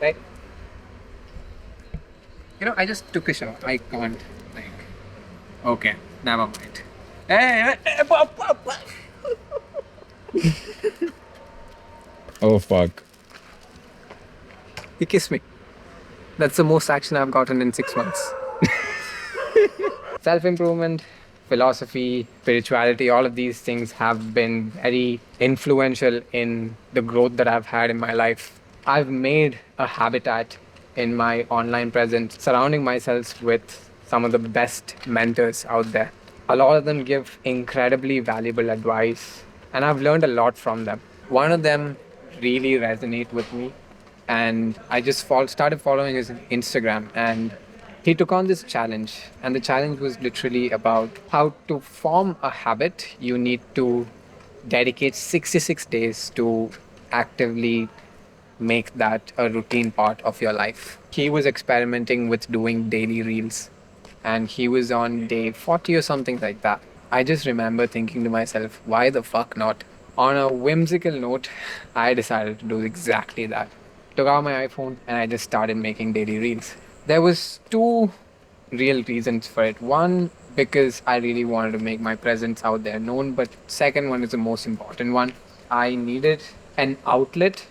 right? I just took a shot. I can't. Like, okay, never mind. Hey, Oh fuck. he kissed me. That's the most action I've gotten in 6 months. Self improvement, philosophy, spirituality, all of these things have been very influential in the growth that I've had in my life. I've made a habitat in my online presence, surrounding myself with some of the best mentors out there. A lot of them give incredibly valuable advice, and I've learned a lot from them. One of them really resonate with me, and I just started following his Instagram, and he took on this challenge, and the challenge was literally about how to form a habit. You need to dedicate 66 days to actively make that a routine part of your life. He was experimenting with doing daily reels, and he was on day 40 or something like that. I just remember thinking to myself, why the fuck not? On a whimsical note, I decided to do exactly that. Took out my iPhone and I just started making daily reels. There was two real reasons for it. One, because I really wanted to make my presence out there known, but second one is the most important one. I needed an outlet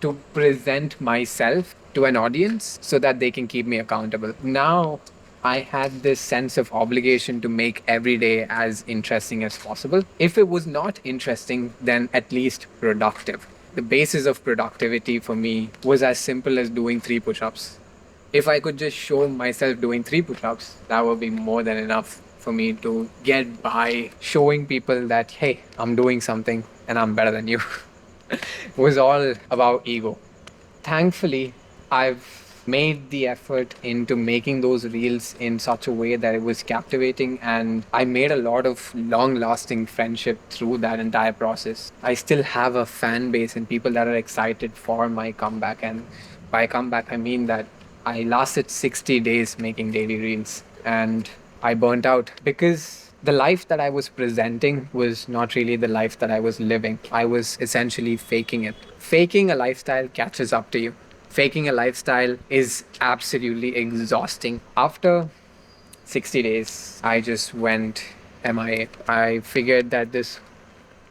to present myself to an audience so that they can keep me accountable. Now I had this sense of obligation to make every day as interesting as possible. If it was not interesting, then at least productive. The basis of productivity for me was as simple as doing 3 push ups. If I could just show myself doing 3 push ups, that would be more than enough for me to get by showing people that, hey, I'm doing something and I'm better than you. Was all about ego. Thankfully, I've made the effort into making those reels in such a way that it was captivating, and I made a lot of long lasting friendship through that entire process. I still have a fan base and people that are excited for my comeback, and by comeback I mean that I lasted 60 days making daily reels and I burnt out because the life that I was presenting was not really the life that I was living. I was essentially faking it. Faking a lifestyle catches up to you. Faking a lifestyle is absolutely exhausting. After 60 days, I just went MIA. I figured that this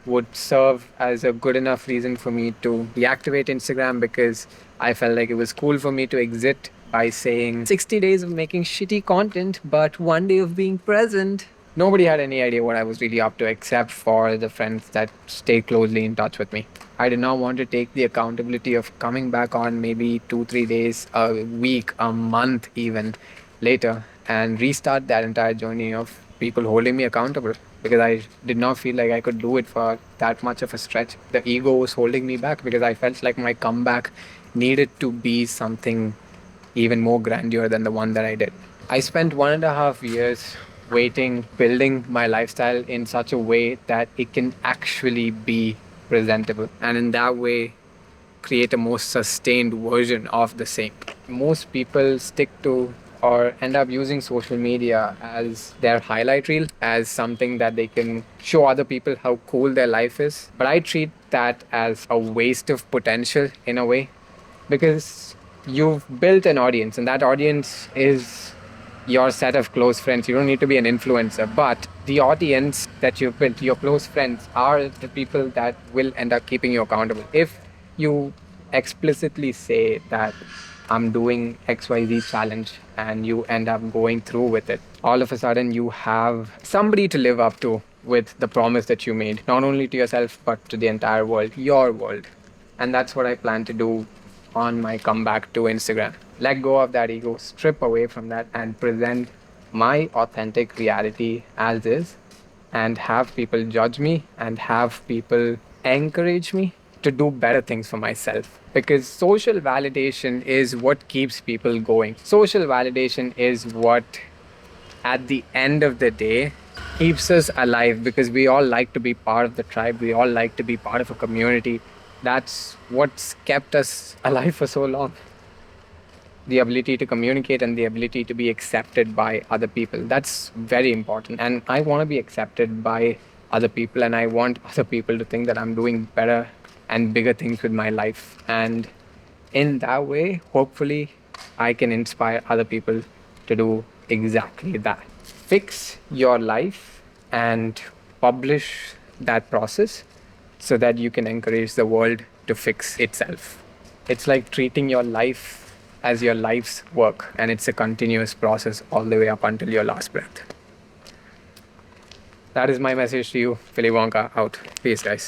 would serve as a good enough reason for me to deactivate Instagram because I felt like it was cool for me to exit by saying 60 days of making shitty content, but 1 day of being present. Nobody had any idea what I was really up to except for the friends that stayed closely in touch with me. I did not want to take the accountability of coming back on maybe 2, 3 days, a week, a month, even later, and restart that entire journey of people holding me accountable because I did not feel like I could do it for that much of a stretch. The ego was holding me back because I felt like my comeback needed to be something even more grandeur than the one that I did. I spent 1.5 years waiting, building my lifestyle in such a way that it can actually be presentable. And in that way, create a more sustained version of the same. Most people stick to or end up using social media as their highlight reel, as something that they can show other people how cool their life is. But I treat that as a waste of potential in a way because you've built an audience, and that audience is your set of close friends. You don't need to be an influencer, but the audience that you've built, your close friends, are the people that will end up keeping you accountable. If you explicitly say that I'm doing XYZ challenge and you end up going through with it, all of a sudden you have somebody to live up to with the promise that you made, not only to yourself, but to the entire world, your world. And that's what I plan to do on my comeback to Instagram. Let go of that ego, strip away from that, and present my authentic reality as is, and have people judge me and have people encourage me to do better things for myself. Because social validation is what keeps people going. Social validation is what, at the end of the day, keeps us alive because we all like to be part of the tribe. We all like to be part of a community. That's what's kept us alive for so long. The ability to communicate and the ability to be accepted by other people. That's very important. And I want to be accepted by other people, and I want other people to think that I'm doing better and bigger things with my life. And In that way, hopefully, I can inspire other people to do exactly that. Fix your life and publish that process so that you can encourage the world to fix itself. It's like treating your life as your life's work, and it's a continuous process all the way up until your last breath. That is my message to you. Willy Wonka out. Peace, guys.